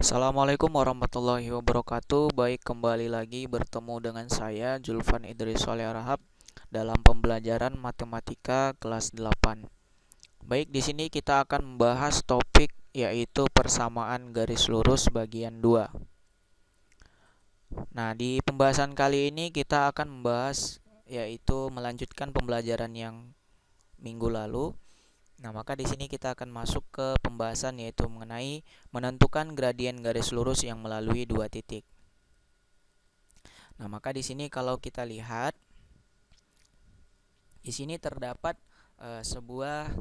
Assalamualaikum warahmatullahi wabarakatuh. Baik, kembali lagi bertemu dengan saya Julfan Idris Soleh Rahab dalam pembelajaran matematika kelas 8. Baik, di sini kita akan membahas topik yaitu persamaan garis lurus bagian 2. Nah, di pembahasan kali ini kita akan membahas yaitu melanjutkan pembelajaran yang minggu lalu. Nah, maka di sini kita akan masuk ke pembahasan yaitu mengenai menentukan gradien garis lurus yang melalui dua titik. Nah, maka di sini kalau kita lihat di sini terdapat sebuah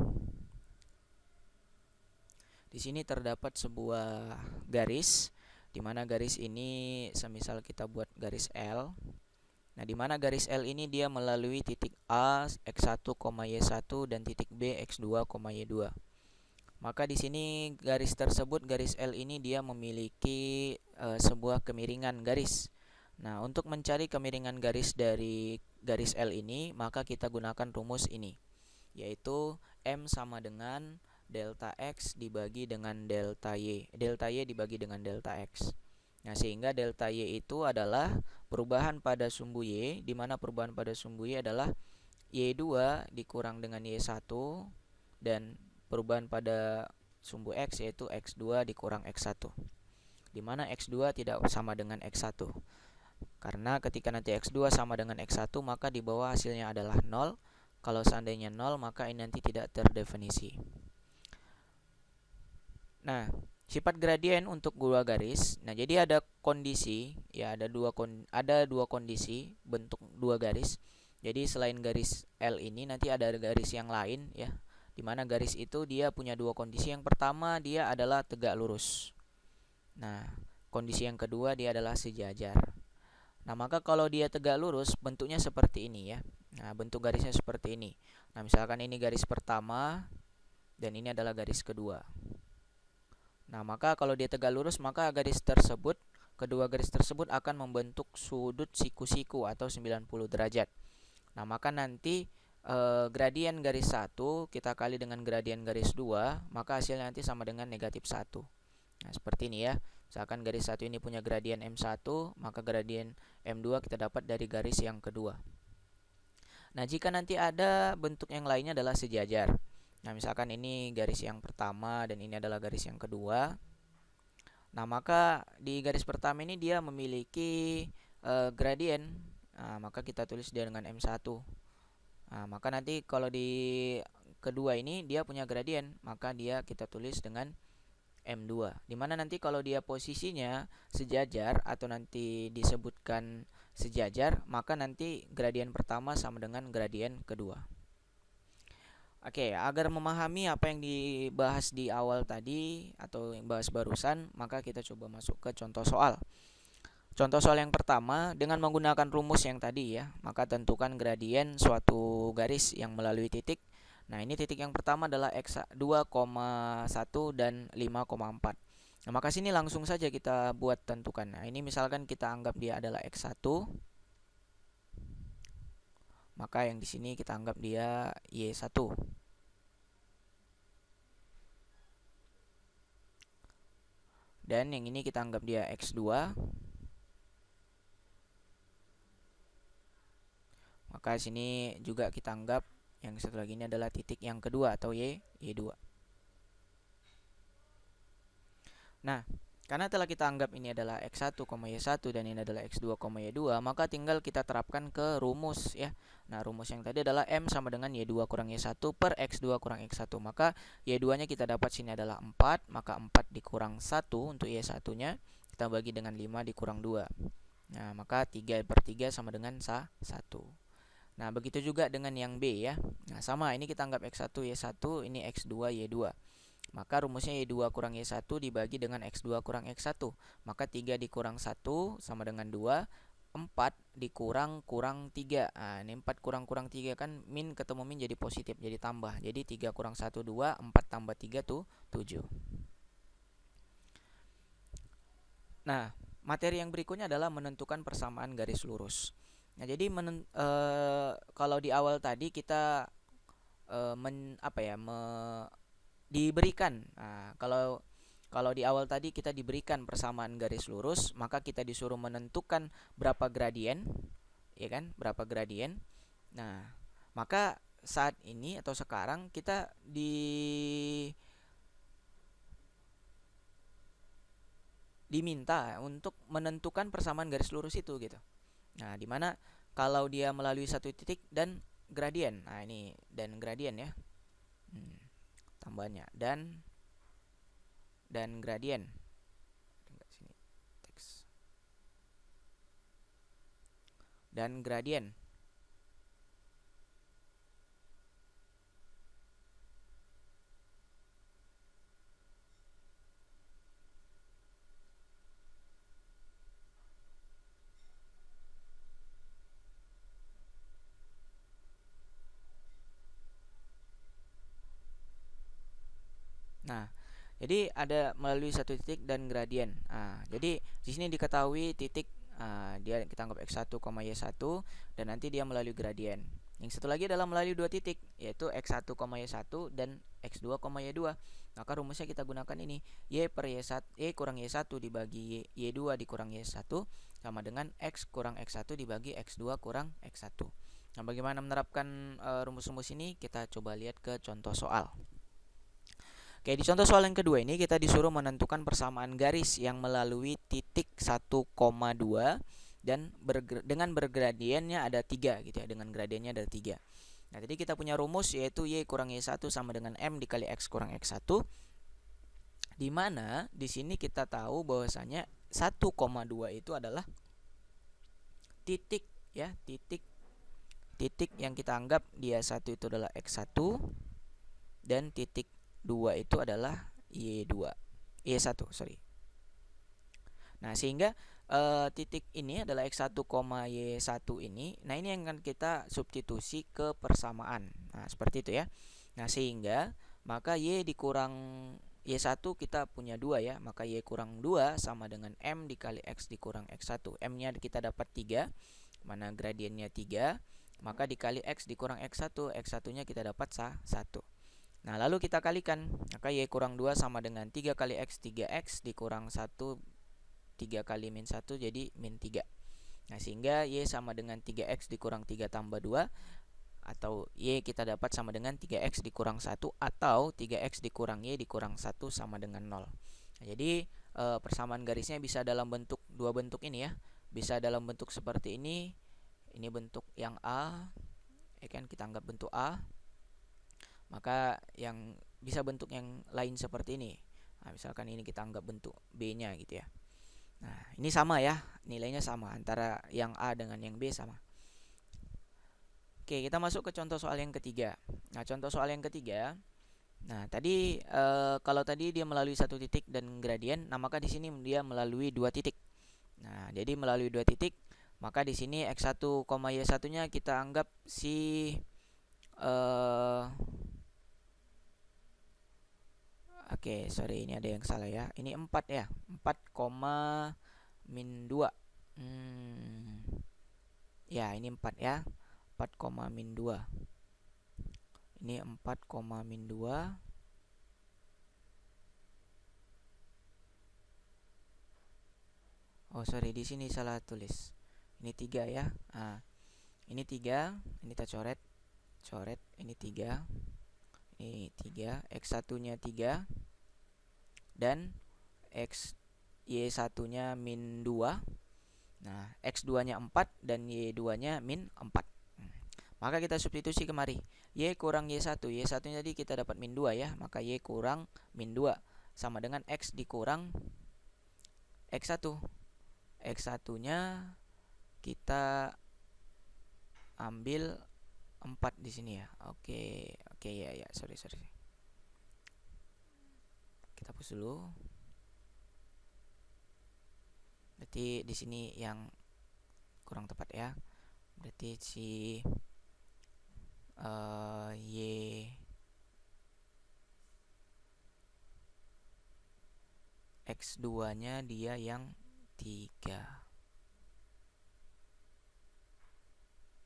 garis, di mana garis ini semisal kita buat garis L. Nah, di mana garis L ini dia melalui titik A x1, y1 dan titik B x2, y2. Maka di sini garis tersebut, garis L ini dia memiliki sebuah kemiringan garis. Nah, untuk mencari kemiringan garis dari garis L ini, maka kita gunakan rumus ini, yaitu M sama dengan delta X dibagi dengan delta Y. Delta Y dibagi dengan delta X. Nah, sehingga delta Y itu adalah perubahan pada sumbu Y, di mana perubahan pada sumbu Y adalah Y2 dikurang dengan Y1, dan perubahan pada sumbu X yaitu X2 dikurang X1, di mana X2 tidak sama dengan X1. Karena ketika nanti X2 sama dengan X1, maka di bawah hasilnya adalah 0. Kalau seandainya 0, maka ini nanti tidak terdefinisi. Nah, sifat gradien untuk dua garis. Nah, jadi ada kondisi, ya ada dua kondisi bentuk dua garis. Jadi selain garis L ini nanti ada garis yang lain, ya. Di mana garis itu dia punya dua kondisi. Yang pertama dia adalah tegak lurus. Nah, kondisi yang kedua dia adalah sejajar. Nah, maka kalau dia tegak lurus bentuknya seperti ini, ya. Nah, bentuk garisnya seperti ini. Nah, misalkan ini garis pertama dan ini adalah garis kedua. Nah, maka kalau dia tegak lurus, maka kedua garis tersebut akan membentuk sudut siku-siku atau 90 derajat. Nah, maka nanti gradien garis 1 kita kali dengan gradien garis 2, maka hasilnya nanti sama dengan negatif 1. Nah, seperti ini, ya. Misalkan garis 1 ini punya gradien M1, maka gradien M2 kita dapat dari garis yang kedua. Nah, jika nanti ada bentuk yang lainnya adalah sejajar. Nah, misalkan ini garis yang pertama dan ini adalah garis yang kedua. Nah, maka di garis pertama ini dia memiliki gradien. Nah, maka kita tulis dia dengan M1. Nah, maka nanti kalau di kedua ini dia punya gradien, maka dia kita tulis dengan M2. Dimana nanti kalau dia posisinya sejajar atau nanti disebutkan sejajar, maka nanti gradien pertama sama dengan gradien kedua. Oke, agar memahami apa yang dibahas di awal tadi atau yang bahas barusan, maka kita coba masuk ke contoh soal. Contoh soal yang pertama, dengan menggunakan rumus yang tadi, ya, maka tentukan gradien suatu garis yang melalui titik. Nah, ini titik yang pertama adalah X2,1 dan 5,4. Nah, maka sini langsung saja kita buat tentukan. Nah, ini misalkan kita anggap dia adalah X1. Maka yang di sini kita anggap dia Y1. Dan yang ini kita anggap dia X2. Maka sini juga kita anggap yang satu lagi ini adalah titik yang kedua atau Y2. Nah, karena telah kita anggap ini adalah X1, Y1 dan ini adalah X2, Y2, maka tinggal kita terapkan ke rumus, ya. Nah, rumus yang tadi adalah M sama dengan Y2 kurang Y1 per X2 kurang X1. Maka Y2-nya kita dapat sini adalah 4, maka 4 dikurang 1 untuk Y1-nya kita bagi dengan 5 dikurang 2. Nah, maka 3/3 sama dengan 1. Nah, begitu juga dengan yang B, ya. Nah, sama, ini kita anggap X1, Y1, ini X2, Y2. Maka rumusnya Y2 kurang Y1 dibagi dengan X2 kurang X1. Maka 3 dikurang 1 sama dengan 2. 4 dikurang kurang 3. Nah, ini 4 kurang 3 kan min ketemu min jadi positif, jadi tambah. Jadi 3 kurang 1, 2. 4 tambah 3 tuh 7. Nah, materi yang berikutnya adalah menentukan persamaan garis lurus. Nah, jadi kalau di awal tadi kita diberikan. Nah, kalau Kalau di awal tadi kita diberikan persamaan garis lurus, maka kita disuruh menentukan berapa gradien, ya kan? Berapa gradien. Nah, maka saat ini atau sekarang kita diminta untuk menentukan persamaan garis lurus itu gitu. Nah, dimana kalau dia melalui satu titik dan gradien. Nah, ini dan gradien ya. Tambahannya dan gradien. Sini teks. Dan gradien. Nah, jadi ada melalui satu titik dan gradien. Nah, jadi di sini diketahui titik dia kita anggap x1, y1 dan nanti dia melalui gradien. Yang satu lagi adalah melalui dua titik, yaitu x1, y1 dan x2, y2. Maka rumusnya kita gunakan ini, y per y1, y kurang y1 dibagi y2 dikurang y1 sama dengan x kurang x1 dibagi x2 kurang x1. Nah, bagaimana menerapkan rumus-rumus ini? Kita coba lihat ke contoh soal. Oke, di contoh soal yang kedua ini kita disuruh menentukan persamaan garis yang melalui titik 1,2 dan dengan bergradiennya ada 3 gitu ya, dengan gradiennya ada 3. Nah, jadi kita punya rumus yaitu y kurang y1 sama dengan m dikali x kurang x1. Di mana di sini kita tahu bahwasanya 1,2 itu adalah titik ya, titik yang kita anggap dia 1 itu adalah x1 dan titik 2 itu adalah Y2. Y1, sorry. Nah, sehingga titik ini adalah X1, Y1 ini. Nah, ini yang akan kita substitusi ke persamaan. Nah, seperti itu ya. Nah, sehingga maka Y dikurang Y1 kita punya 2 ya. Maka Y kurang 2 sama dengan M dikali X dikurang X1. M-nya kita dapat 3. Mana gradiennya 3. Maka dikali X dikurang X1. X1-nya kita dapat 1. Nah, lalu kita kalikan, maka y kurang 2 sama dengan 3 kali x, 3x dikurang 1, 3 kali min 1 jadi min 3. Nah, sehingga y sama dengan 3x dikurang 3 tambah 2, atau y kita dapat sama dengan 3x dikurang 1, atau 3x dikurang y dikurang 1 sama dengan 0. Nah, jadi persamaan garisnya bisa dalam bentuk dua bentuk ini ya. Bisa dalam bentuk seperti ini bentuk yang A, ya kan, kita anggap bentuk A. Maka yang bisa bentuk yang lain seperti ini. Nah, misalkan ini kita anggap bentuk B-nya gitu ya. Nah, ini sama ya, nilainya sama antara yang A dengan yang B sama. Oke, kita masuk ke contoh soal yang ketiga. Nah, contoh soal yang ketiga. Nah, tadi kalau tadi dia melalui satu titik dan gradien, nah maka di sini dia melalui dua titik. Nah, jadi melalui dua titik, maka di sini x1, y1-nya kita anggap si Oke, sorry, ini ada yang salah ya. Ini 4 ya. 4, min 2. Ya, ini 4 ya. 4, min 2. Ini 4, min 2. Oh, sorry, di sini salah tulis. Ini 3 ya. Nah, ini 3, ini kita coret. Ini 3. Ini 3, x1-nya 3 dan y1-nya min 2. Nah, x2-nya 4 dan y2-nya min 4. Maka kita substitusi kemari. Y kurang y1. Y1-nya tadi kita dapat min 2 ya. Maka y kurang min 2 sama dengan x dikurang x1. X1-nya kita ambil 4 di sini ya. Oke, ya, sorry. Kita hapus dulu. Berarti di sini yang kurang tepat ya. Berarti si y x2-nya dia yang 3.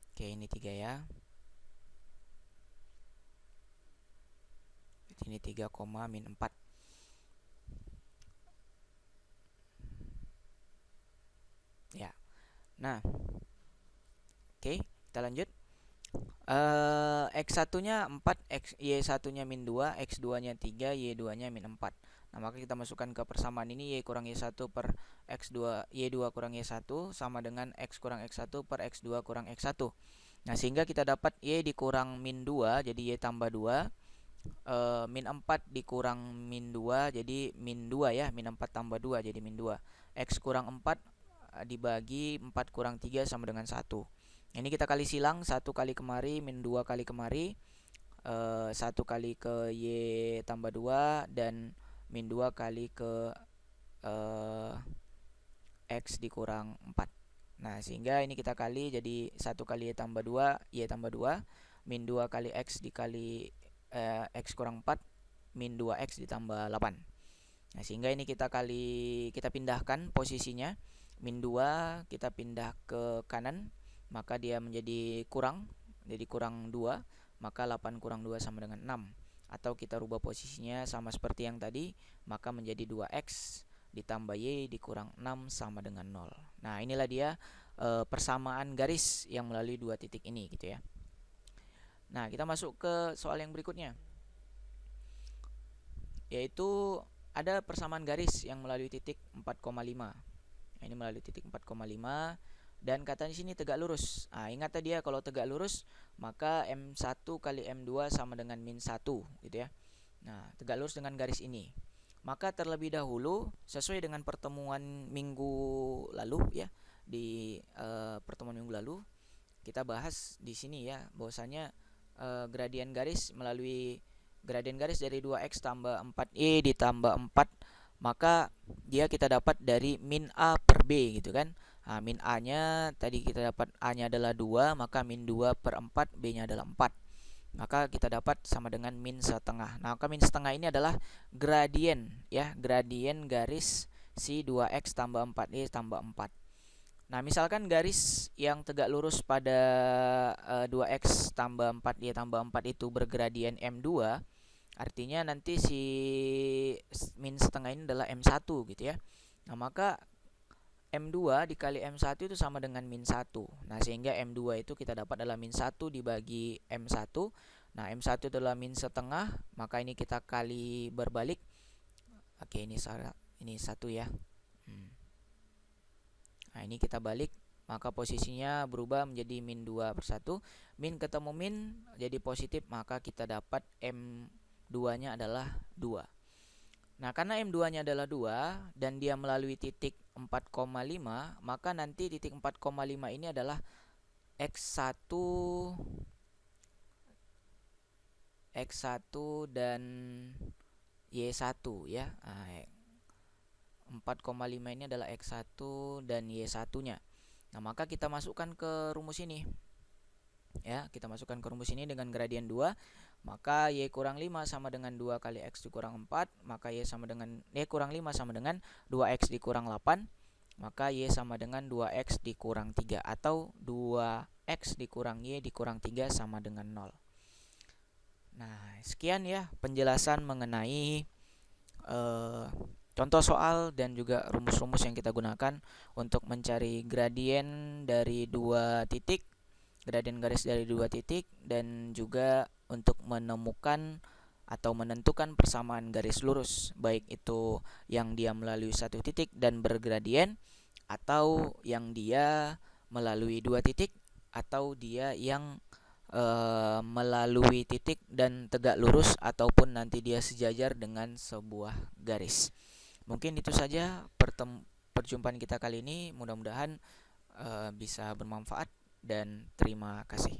Oke, ini 3 ya. Ini 3, min 4. Nah, oke, kita lanjut. X1-nya 4, Y1-nya min 2, X2-nya 3, Y2-nya min 4. Nah, maka kita masukkan ke persamaan ini, Y kurang Y1 per X2, Y2 kurang Y1 sama dengan X kurang X1 per X2 kurang X1. Nah, sehingga kita dapat Y dikurang min 2, jadi Y tambah 2. Min 4 dikurang min 2, jadi min 2 ya. Min 4 tambah 2, jadi min 2. X kurang 4 dibagi 4 kurang 3 sama dengan 1. Ini kita kali silang, 1 kali kemari, min 2 kali kemari, 1 kali ke Y tambah 2, dan min 2 kali ke X dikurang 4. Nah, sehingga ini kita kali, jadi 1 kali Y tambah 2, Y tambah 2, min 2 kali X dikali X kurang 4, min 2X ditambah 8. Nah, sehingga ini kita pindahkan posisinya. Min 2 kita pindah ke kanan, maka dia menjadi kurang, jadi kurang 2, maka 8 kurang 2 sama dengan 6. Atau kita rubah posisinya sama seperti yang tadi, maka menjadi 2X ditambah Y dikurang 6 sama dengan 0. Nah, inilah dia persamaan garis yang melalui dua titik ini gitu ya. Nah, kita masuk ke soal yang berikutnya, yaitu ada persamaan garis yang melalui titik 4,5. Ini melalui titik 4,5 dan kata di sini tegak lurus. Nah, ingat tadi ya, kalau tegak lurus maka M1 kali M2 sama dengan min 1 gitu ya. Nah, tegak lurus dengan garis ini. Maka terlebih dahulu sesuai dengan pertemuan minggu lalu ya, di pertemuan minggu lalu kita bahas di sini ya, bahwasanya gradien garis dari 2x tambah 4y ditambah 4, maka dia kita dapat dari min a per b gitu kan. Nah, min a nya tadi kita dapat, a nya adalah 2, maka min 2 per 4, b nya adalah 4, maka kita dapat sama dengan min setengah. Nah, maka min setengah ini adalah gradien ya, gradien garis si 2x tambah 4y tambah 4. Nah, misalkan garis yang tegak lurus pada 2x tambah 4y tambah 4 itu bergradien M2, artinya nanti si min setengah ini adalah M1 gitu ya. Nah, maka M2 dikali M1 itu sama dengan min 1. Nah, sehingga M2 itu kita dapat adalah min 1 dibagi M1. Nah, M1 adalah min setengah, maka ini kita kali berbalik. Oke, ini 1 ya. Nah, ini kita balik, maka posisinya berubah menjadi min 2 per 1. Min ketemu min jadi positif, maka kita dapat M2-nya adalah 2. Nah, karena M2-nya adalah 2 dan dia melalui titik 4,5, maka nanti titik 4,5 ini adalah X1 dan Y1 ya. Nah, 4,5 ini adalah X1 dan Y1-nya. Nah, maka kita masukkan ke rumus ini. Ya, kita masukkan ke rumus ini dengan gradien 2, maka Y kurang 5 sama dengan 2 kali X dikurang 4, maka Y kurang 5 sama dengan 2X dikurang 8, maka Y sama dengan 2X dikurang 3, atau 2X dikurang Y dikurang 3 sama dengan 0. Nah, sekian ya penjelasan mengenai contoh soal dan juga rumus-rumus yang kita gunakan untuk mencari gradien dari dua titik, gradien garis dari dua titik, dan juga untuk menemukan atau menentukan persamaan garis lurus, baik itu yang dia melalui satu titik dan bergradien, atau yang dia melalui dua titik, atau dia yang melalui titik dan tegak lurus, ataupun nanti dia sejajar dengan sebuah garis. Mungkin itu saja perjumpaan kita kali ini. Mudah-mudahan bisa bermanfaat, dan terima kasih.